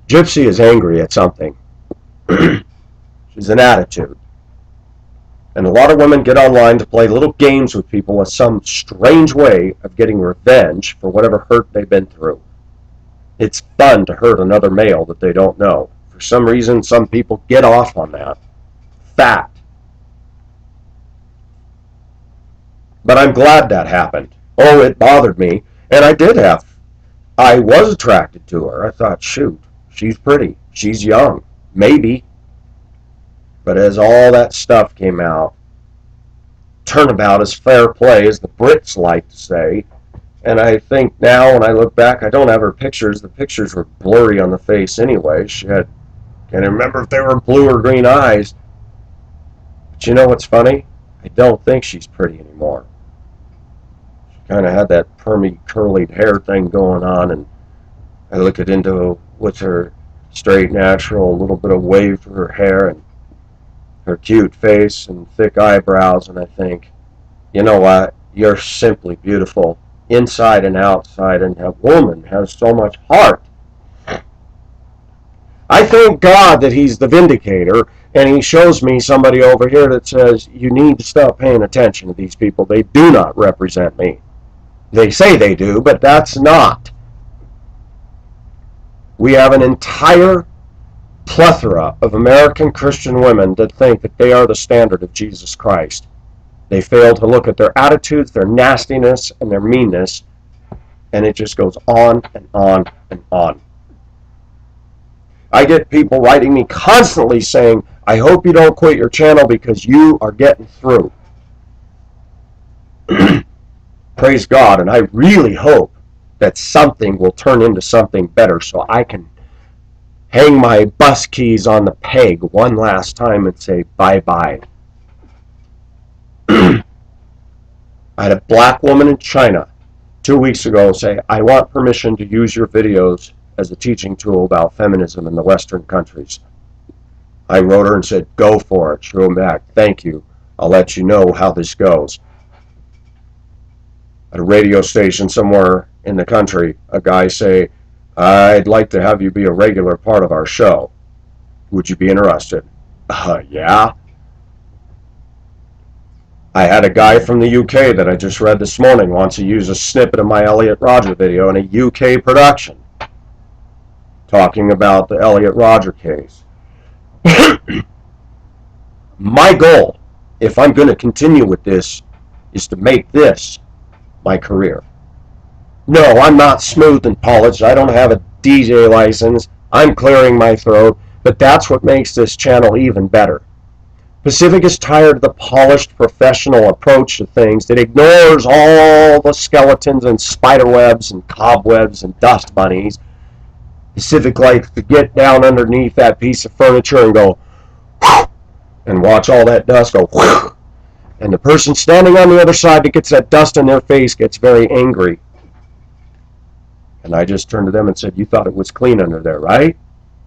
A: Gypsy is angry at something. She's an attitude. And a lot of women get online to play little games with people as some strange way of getting revenge for whatever hurt they've been through. It's fun to hurt another male that they don't know. For some reason, some people get off on that. Fact. But I'm glad that happened. Oh, it bothered me. And I was attracted to her. I thought, shoot, she's pretty. She's young. Maybe. But as all that stuff came out, turnabout is fair play, as the Brits like to say. And I think now, when I look back, I don't have her pictures. The pictures were blurry on the face anyway. She had, can't remember if they were blue or green eyes. But you know what's funny? I don't think she's pretty anymore. She kind of had that permy, curly hair thing going on, and I look at into with her straight, natural, a little bit of wave to her hair, and her cute face and thick eyebrows, and I think, you know what? You're simply beautiful, inside and outside, and that woman has so much heart. I thank God that He's the vindicator, and He shows me somebody over here that says, you need to stop paying attention to these people. They do not represent me. They say they do, but that's not. We have an entire plethora of American Christian women that think that they are the standard of Jesus Christ. They fail to look at their attitudes, their nastiness, and their meanness, and it just goes on and on and on. I get people writing me constantly saying, I hope you don't quit your channel because you are getting through. Praise God, and I really hope that something will turn into something better so I can hang my bus keys on the peg one last time and say bye-bye. I had a black woman in China 2 weeks ago say, I want permission to use your videos as a teaching tool about feminism in the Western countries. I wrote her and said, go for it. She wrote back, thank you. I'll let you know how this goes. At a radio station somewhere in the country, a guy say, I'd like to have you be a regular part of our show. Would you be interested? Yeah. I had a guy from the UK that I just read this morning wants to use a snippet of my Elliot Rodger video in a UK production, talking about the Elliot Rodger case. My goal, if I'm going to continue with this, is to make this my career. No, I'm not smooth and polished. I don't have a DJ license. I'm clearing my throat. But that's what makes this channel even better. Pacific is tired of the polished professional approach to things that ignores all the skeletons and spider webs and cobwebs and dust bunnies. Pacific likes to get down underneath that piece of furniture and go and watch all that dust go. And the person standing on the other side that gets that dust in their face gets very angry. And I just turned to them and said, you thought it was clean under there, right?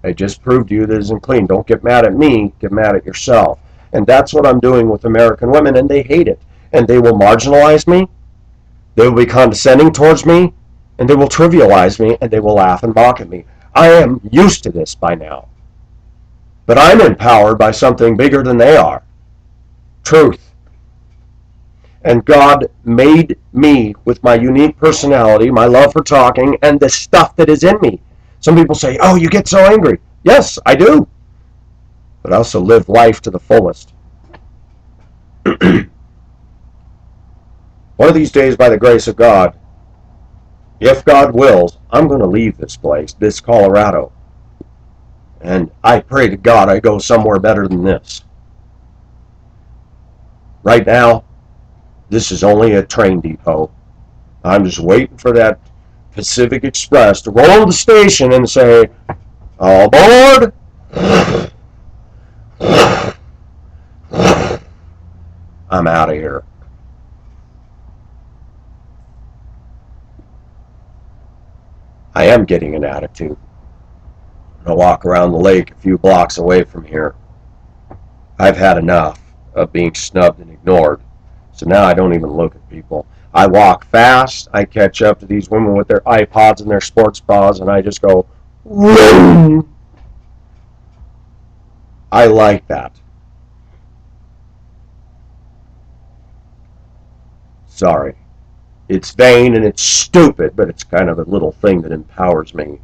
A: I just proved to you that it isn't clean. Don't get mad at me, get mad at yourself. And that's what I'm doing with American women, and they hate it. And they will marginalize me, they will be condescending towards me, and they will trivialize me, and they will laugh and mock at me. I am used to this by now. But I'm empowered by something bigger than they are. Truth. And God made me with my unique personality, my love for talking, and the stuff that is in me. Some people say, oh, you get so angry. Yes, I do. But I also live life to the fullest. One of these days, by the grace of God, if God wills, I'm going to leave this place, this Colorado. And I pray to God I go somewhere better than this. Right now, this is only a train depot. I'm just waiting for that Pacific Express to roll to the station and say, all aboard! I'm out of here. I am getting an attitude. I walk around the lake a few blocks away from here. I've had enough of being snubbed and ignored. So now I don't even look at people. I walk fast. I catch up to these women with their iPods and their sports bras, and I just go, vroom. I like that. Sorry. It's vain and it's stupid, but it's kind of a little thing that empowers me.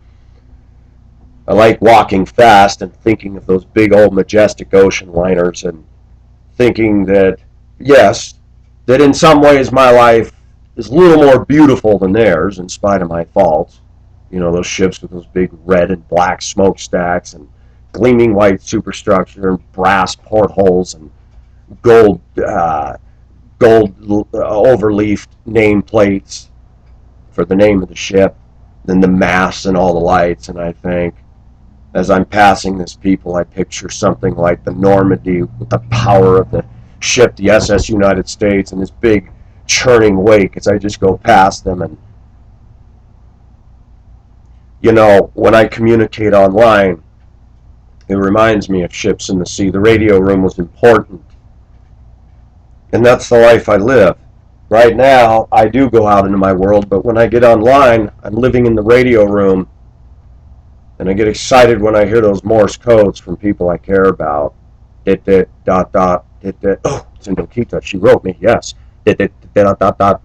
A: I like walking fast and thinking of those big old majestic ocean liners and thinking that, yes, that in some ways my life is a little more beautiful than theirs in spite of my faults. You know, those ships with those big red and black smokestacks and gleaming white superstructure and brass portholes and gold overleafed nameplates for the name of the ship, then the masts and all the lights. And I think, as I'm passing this people, I picture something like the Normandy with the power of the ship, the SS United States, and this big churning wake as I just go past them. And, you know, when I communicate online, it reminds me of ships in the sea. The radio room was important. And that's the life I live. Right now, I do go out into my world, but when I get online, I'm living in the radio room, and I get excited when I hear those Morse codes from people I care about. Dit, dit, dot, dot, dit, dit. Oh, it's in Nikita. She wrote me, yes. Dit, dit, dit, dot, dot, dot.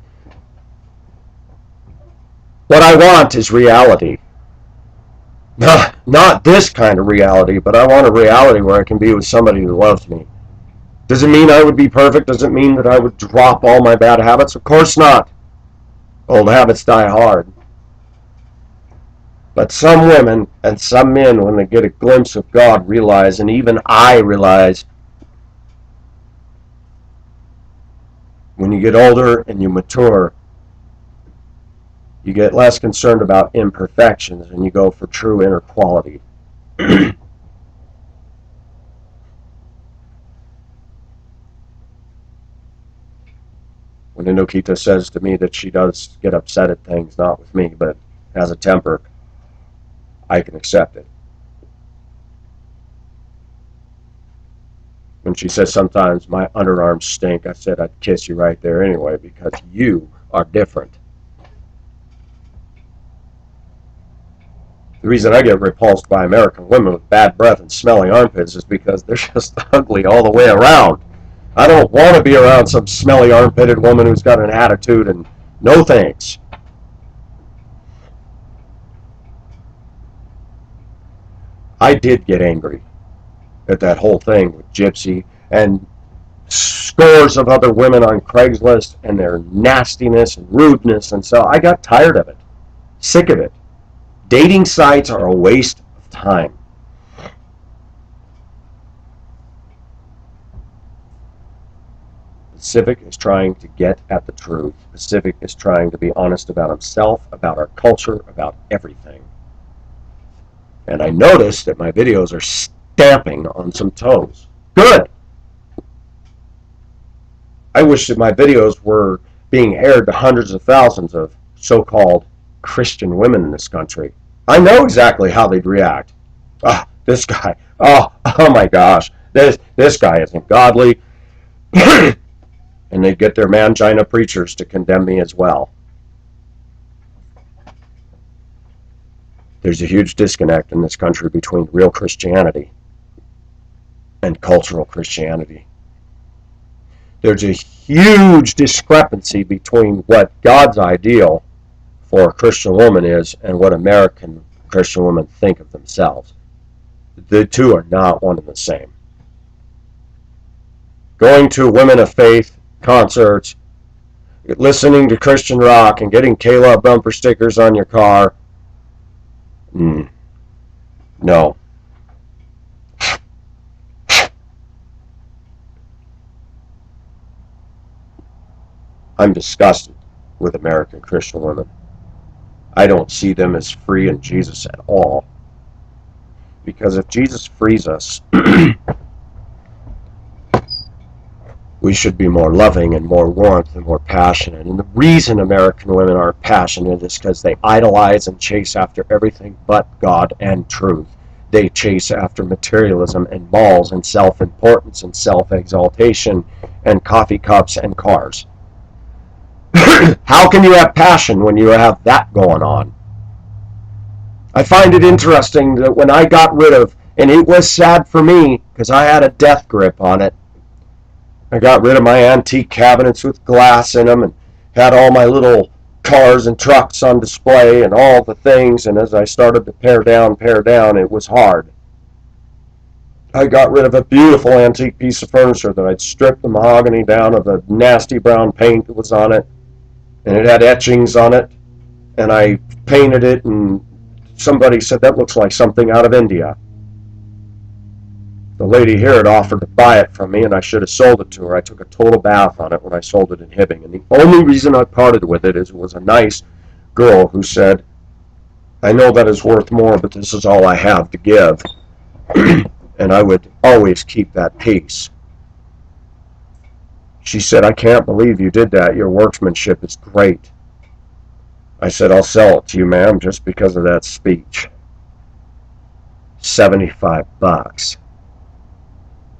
A: What I want is reality. Not this kind of reality, but I want a reality where I can be with somebody who loves me. Does it mean I would be perfect? Does it mean that I would drop all my bad habits? Of course not. Old habits die hard. But some women and some men, when they get a glimpse of God, realize, and even I realize, when you get older and you mature, you get less concerned about imperfections and you go for true inner quality. When Inokita says to me that she does get upset at things, not with me, but has a temper, I can accept it. When she says sometimes my underarms stink, I said I'd kiss you right there anyway because you are different. The reason I get repulsed by American women with bad breath and smelly armpits is because they're just ugly all the way around. I don't want to be around some smelly armpitted woman who's got an attitude, and no thanks. I did get angry at that whole thing with Gypsy, and scores of other women on Craigslist and their nastiness and rudeness, and so I got tired of it, sick of it. Dating sites are a waste of time. Pacific is trying to get at the truth. Pacific is trying to be honest about himself, about our culture, about everything. And I noticed that my videos are stamping on some toes. Good! I wish that my videos were being aired to hundreds of thousands of so-called Christian women in this country. I know exactly how they'd react. This guy, oh my gosh, this guy isn't godly. And they'd get their mangina preachers to condemn me as well. There's a huge disconnect in this country between real Christianity and cultural Christianity. There's a huge discrepancy between what God's ideal for a Christian woman is and what American Christian women think of themselves. The two are not one and the same. Going to women of faith concerts, listening to Christian rock, and getting K-Love bumper stickers on your car, no. I'm disgusted with American Christian women. I don't see them as free in Jesus at all. Because if Jesus frees us, we should be more loving and more warmth and more passionate. And the reason American women are passionate is because they idolize and chase after everything but God and truth. They chase after materialism and malls and self-importance and self-exaltation and coffee cups and cars. How can you have passion when you have that going on? I find it interesting that when I got rid of, and it was sad for me because I had a death grip on it, I got rid of my antique cabinets with glass in them and had all my little cars and trucks on display and all the things, and as I started to pare down, it was hard. I got rid of a beautiful antique piece of furniture that I'd stripped the mahogany down of the nasty brown paint that was on it, and it had etchings on it, and I painted it, and somebody said that looks like something out of India. The lady here had offered to buy it from me, and I should have sold it to her. I took a total bath on it when I sold it in Hibbing, and the only reason I parted with it is it was a nice girl who said, I know that is worth more, but this is all I have to give. And I would always keep that piece. She said, I can't believe you did that. Your workmanship is great. I said, I'll sell it to you, ma'am, just because of that speech. $75.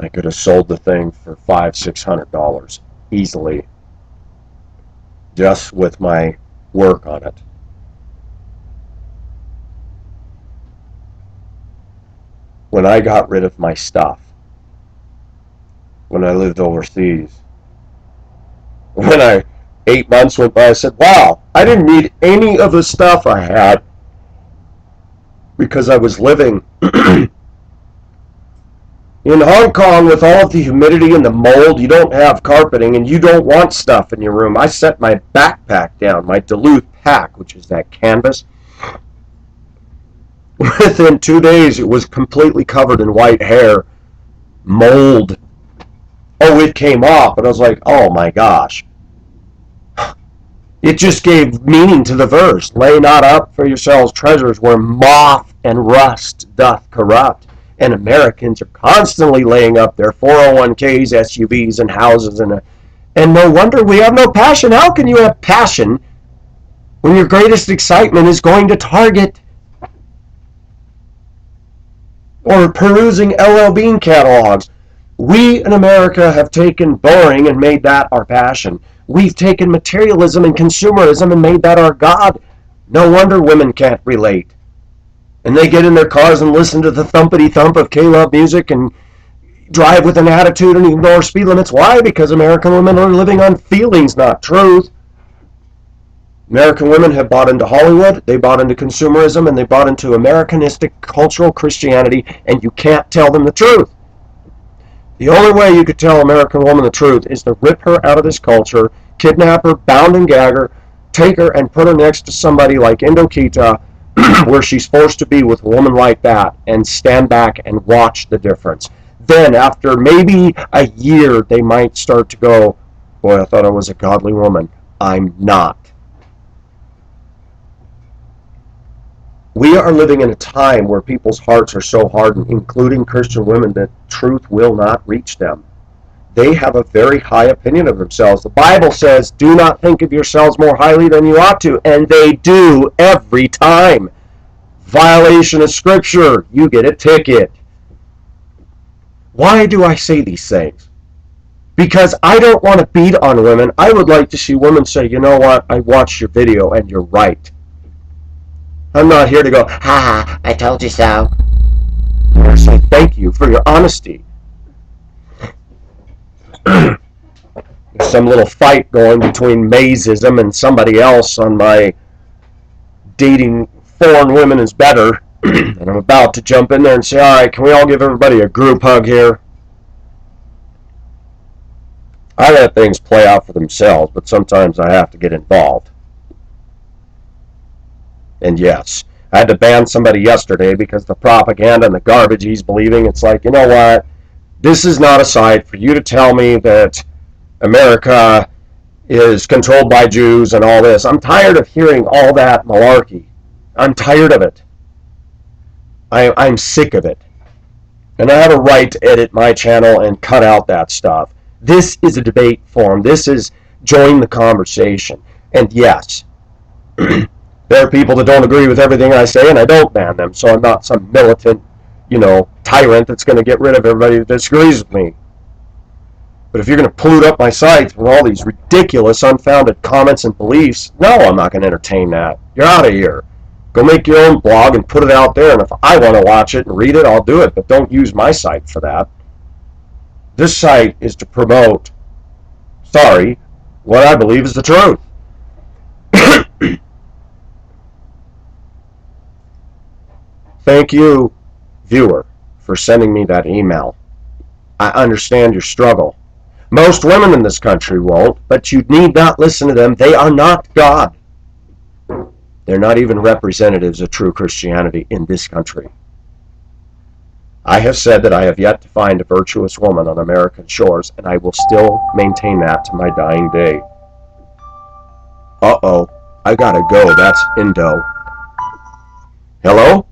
A: I could have sold the thing for $500-600 easily, just with my work on it. When I got rid of my stuff, when I lived overseas, when 8 months went by, I said, wow, I didn't need any of the stuff I had because I was living in Hong Kong with all of the humidity and the mold. You don't have carpeting and you don't want stuff in your room. I set my backpack down, my Duluth pack, which is that canvas. Within 2 days, it was completely covered in white hair, mold. Oh, it came off, and I was like, oh my gosh. It just gave meaning to the verse. Lay not up for yourselves treasures where moth and rust doth corrupt. And Americans are constantly laying up their 401ks, SUVs, and houses, and no wonder we have no passion. How can you have passion when your greatest excitement is going to Target or perusing LL Bean catalogs? We in America have taken boring and made that our passion. We've taken materialism and consumerism and made that our God. No wonder women can't relate. And they get in their cars and listen to the thumpity thump of K-Love music and drive with an attitude and ignore speed limits. Why? Because American women are living on feelings, not truth. American women have bought into Hollywood, they bought into consumerism, and they bought into Americanistic cultural Christianity, and you can't tell them the truth. The only way you could tell American woman the truth is to rip her out of this culture, kidnap her, bound and gag her, take her and put her next to somebody like Indokita, where she's forced to be with a woman like that, and stand back and watch the difference. Then, after maybe a year, they might start to go, boy, I thought I was a godly woman. I'm not. We are living in a time where people's hearts are so hardened, including Christian women, that truth will not reach them. They have a very high opinion of themselves. The Bible says, do not think of yourselves more highly than you ought to, and they do every time. Violation of Scripture, you get a ticket. Why do I say these things? Because I don't want to beat on women. I would like to see women say, you know what, I watched your video and you're right. I'm not here to go, ha ha, I told you so. I'm going to say thank you for your honesty. There's some little fight going between Mazeism and somebody else on my dating foreign women is better. And I'm about to jump in there and say, all right, can we all give everybody a group hug here? I let things play out for themselves, but sometimes I have to get involved. And yes, I had to ban somebody yesterday because the propaganda and the garbage he's believing, it's like, you know what? This is not a site for you to tell me that America is controlled by Jews and all this. I'm tired of hearing all that malarkey. I'm tired of it. I'm sick of it. And I have a right to edit my channel and cut out that stuff. This is a debate forum. This is join the conversation. And yes, there are people that don't agree with everything I say, and I don't ban them. So I'm not some militant, tyrant that's going to get rid of everybody that disagrees with me. But if you're going to pollute up my site with all these ridiculous, unfounded comments and beliefs, no, I'm not going to entertain that. You're out of here. Go make your own blog and put it out there, and if I want to watch it and read it, I'll do it, but don't use my site for that. This site is to promote, what I believe is the truth. Thank you, viewer, for sending me that email. I understand your struggle. Most women in this country won't, but you need not listen to them. They are not God. They're not even representatives of true Christianity in this country. I have said that I have yet to find a virtuous woman on American shores, and I will still maintain that to my dying day. Uh-oh, I gotta go. That's Indo. Hello?